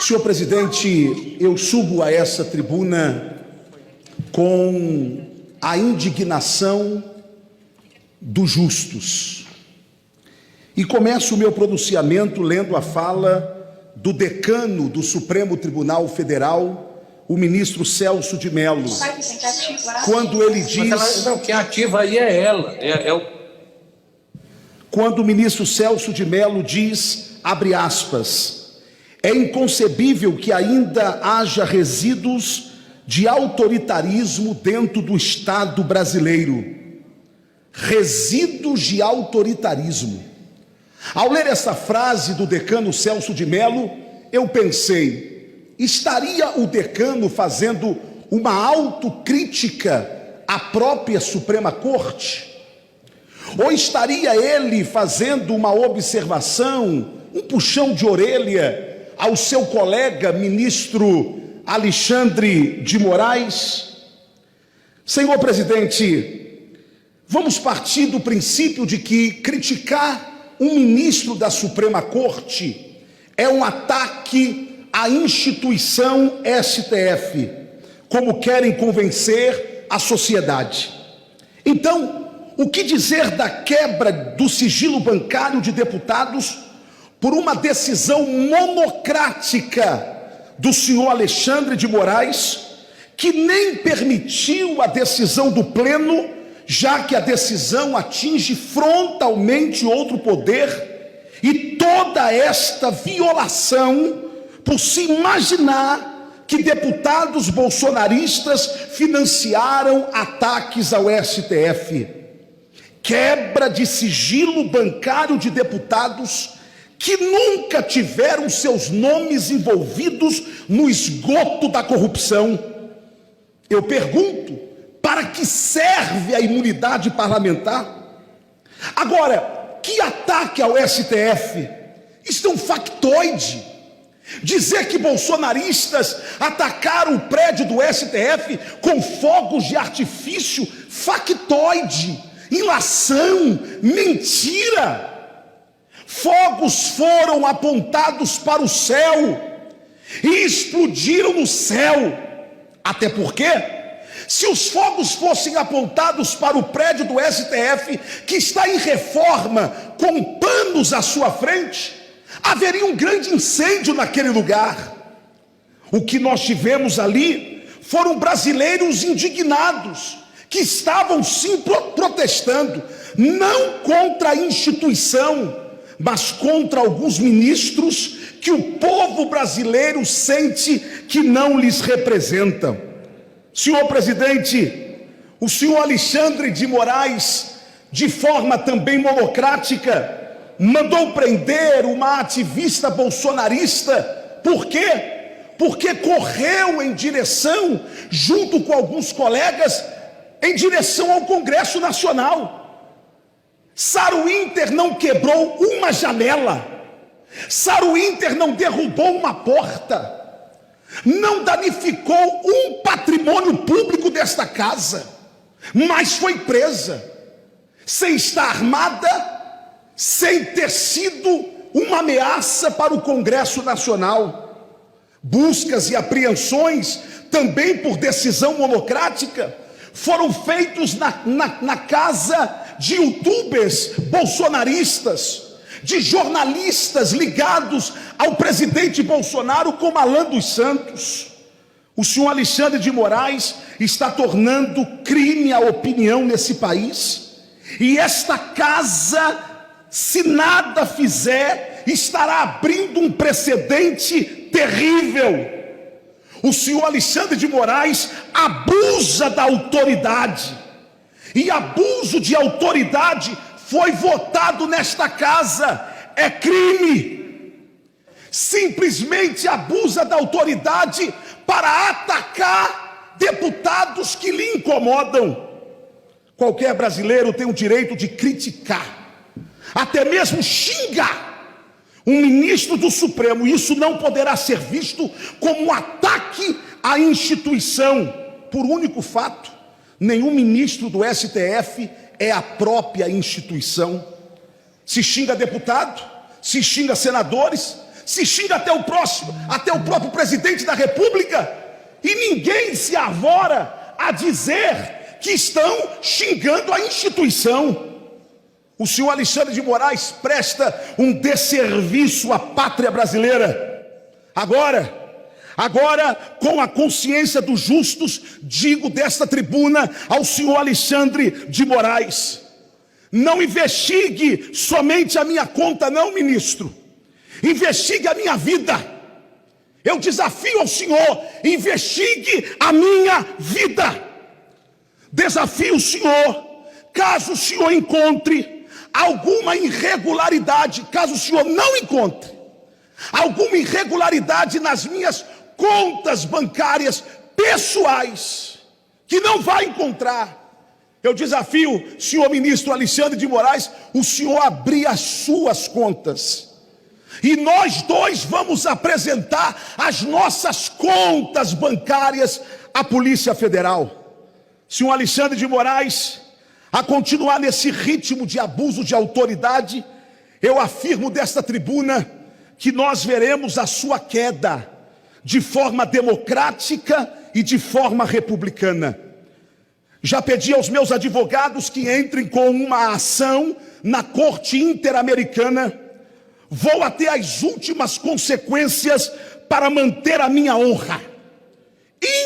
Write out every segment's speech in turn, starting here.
Senhor presidente, eu subo a essa tribuna com a indignação dos justos. E começo o meu pronunciamento lendo a fala do decano do Supremo Tribunal Federal, o ministro Celso de Mello, quando ele diz... Quem ativa aí é ela, Quando o ministro Celso de Mello diz, abre aspas, é inconcebível que ainda haja resíduos de autoritarismo dentro do Estado brasileiro. Resíduos de autoritarismo. Ao ler essa frase do decano Celso de Mello, eu pensei, estaria o decano fazendo uma autocrítica à própria Suprema Corte? Ou estaria ele fazendo uma observação, um puxão de orelha ao seu colega ministro Alexandre de Moraes? Senhor presidente, vamos partir do princípio de que criticar um ministro da Suprema Corte é um ataque à instituição STF, como querem convencer a sociedade. Então, o que dizer da quebra do sigilo bancário de deputados por uma decisão monocrática do senhor Alexandre de Moraes, que nem permitiu a decisão do pleno, já que a decisão atinge frontalmente outro poder, e toda esta violação por se imaginar que deputados bolsonaristas financiaram ataques ao STF. Quebra de sigilo bancário de deputados que nunca tiveram seus nomes envolvidos no esgoto da corrupção. Eu pergunto, para que serve a imunidade parlamentar? Agora, que ataque ao STF? Isto é um factoide. Dizer que bolsonaristas atacaram o prédio do STF com fogos de artifício, factoide, ilação, mentira. Fogos foram apontados para o céu e explodiram no céu. Até porque, se os fogos fossem apontados para o prédio do STF, que está em reforma, com panos à sua frente, haveria um grande incêndio naquele lugar. O que nós tivemos ali foram brasileiros indignados, que estavam sim protestando, não contra a instituição, mas contra alguns ministros que o povo brasileiro sente que não lhes representam. Senhor presidente, o senhor Alexandre de Moraes, de forma também monocrática, mandou prender uma ativista bolsonarista. Por quê? Porque correu em direção, junto com alguns colegas, em direção ao Congresso Nacional. Sara Winter não quebrou uma janela, Sara Winter não derrubou uma porta, não danificou um patrimônio público desta casa, mas foi presa, sem estar armada, sem ter sido uma ameaça para o Congresso Nacional. Buscas e apreensões, também por decisão monocrática, foram feitos na casa de youtubers bolsonaristas, de jornalistas ligados ao presidente Bolsonaro, como Alan dos Santos. O senhor Alexandre de Moraes está tornando crime a opinião nesse país, e esta casa, se nada fizer, estará abrindo um precedente terrível. O senhor Alexandre de Moraes abusa da autoridade, e abuso de autoridade foi votado nesta casa, é crime. Simplesmente abusa da autoridade para atacar deputados que lhe incomodam. Qualquer brasileiro tem o direito de criticar, até mesmo xingar um ministro do Supremo. Isso não poderá ser visto como um ataque à instituição, por único fato: nenhum ministro do STF é a própria instituição. Se xinga deputado, se xinga senadores, se xinga até o próprio presidente da República, e ninguém se arvora a dizer que estão xingando a instituição. O senhor Alexandre de Moraes presta um desserviço à pátria brasileira. Agora, com a consciência dos justos, digo desta tribuna ao senhor Alexandre de Moraes: não investigue somente a minha conta, não, ministro. Investigue a minha vida. Eu desafio ao senhor: investigue a minha vida. Desafio o senhor, caso o senhor encontre alguma irregularidade, caso o senhor não encontre alguma irregularidade nas minhas contas bancárias pessoais, que não vai encontrar, eu desafio, senhor ministro Alexandre de Moraes, o senhor abrir as suas contas, e nós dois vamos apresentar as nossas contas bancárias à Polícia Federal. Senhor Alexandre de Moraes, a continuar nesse ritmo de abuso de autoridade, eu afirmo desta tribuna que nós veremos a sua queda de forma democrática e de forma republicana. Já pedi aos meus advogados que entrem com uma ação na Corte Interamericana. Vou até as últimas consequências para manter a minha honra.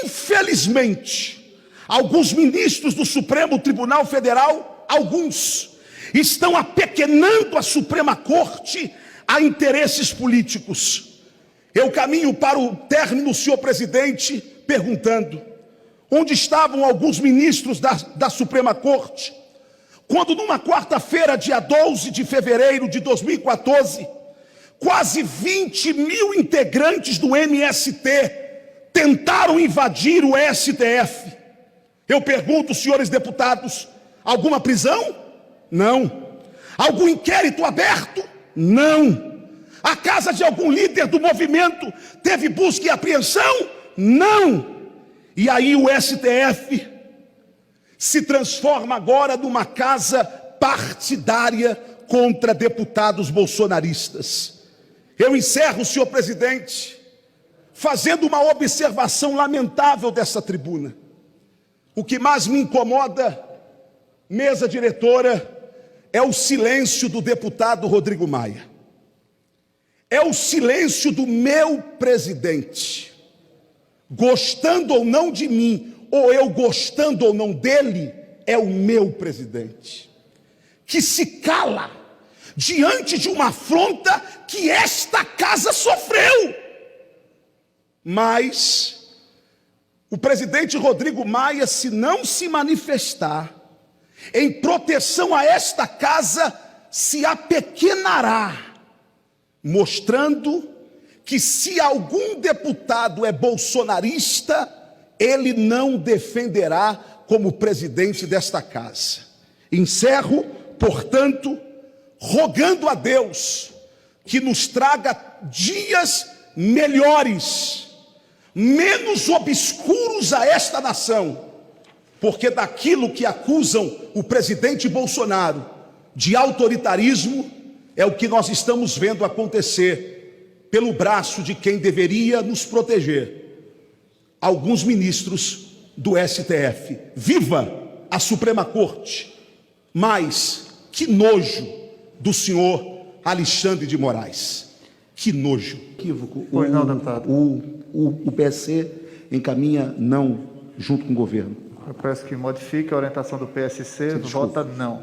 Infelizmente, alguns ministros do Supremo Tribunal Federal, alguns, estão apequenando a Suprema Corte a interesses políticos. Eu caminho para o término, senhor presidente, perguntando: onde estavam alguns ministros da Suprema Corte, quando numa quarta-feira, dia 12 de fevereiro de 2014, quase 20 mil integrantes do MST tentaram invadir o STF? Eu pergunto, senhores deputados, alguma prisão? Não. Algum inquérito aberto? Não. A casa de algum líder do movimento teve busca e apreensão? Não. E aí o STF se transforma agora numa casa partidária contra deputados bolsonaristas. Eu encerro, senhor presidente, fazendo uma observação lamentável dessa tribuna. O que mais me incomoda, mesa diretora, é o silêncio do deputado Rodrigo Maia. É o silêncio do meu presidente. Gostando ou não de mim, ou eu gostando ou não dele, é o meu presidente, que se cala diante de uma afronta que esta casa sofreu. Mas o presidente Rodrigo Maia, se não se manifestar em proteção a esta casa, se apequenará, mostrando que se algum deputado é bolsonarista, ele não defenderá como presidente desta casa. Encerro, portanto, rogando a Deus que nos traga dias melhores, menos obscuros a esta nação, porque daquilo que acusam o presidente Bolsonaro de autoritarismo, é o que nós estamos vendo acontecer pelo braço de quem deveria nos proteger, alguns ministros do STF. Viva a Suprema Corte! Mas que nojo do senhor Alexandre de Moraes. Que nojo. Equívoco. Pois não, deputado. O PSC encaminha não junto com o governo. Eu peço que modifique a orientação do PSC, vota não.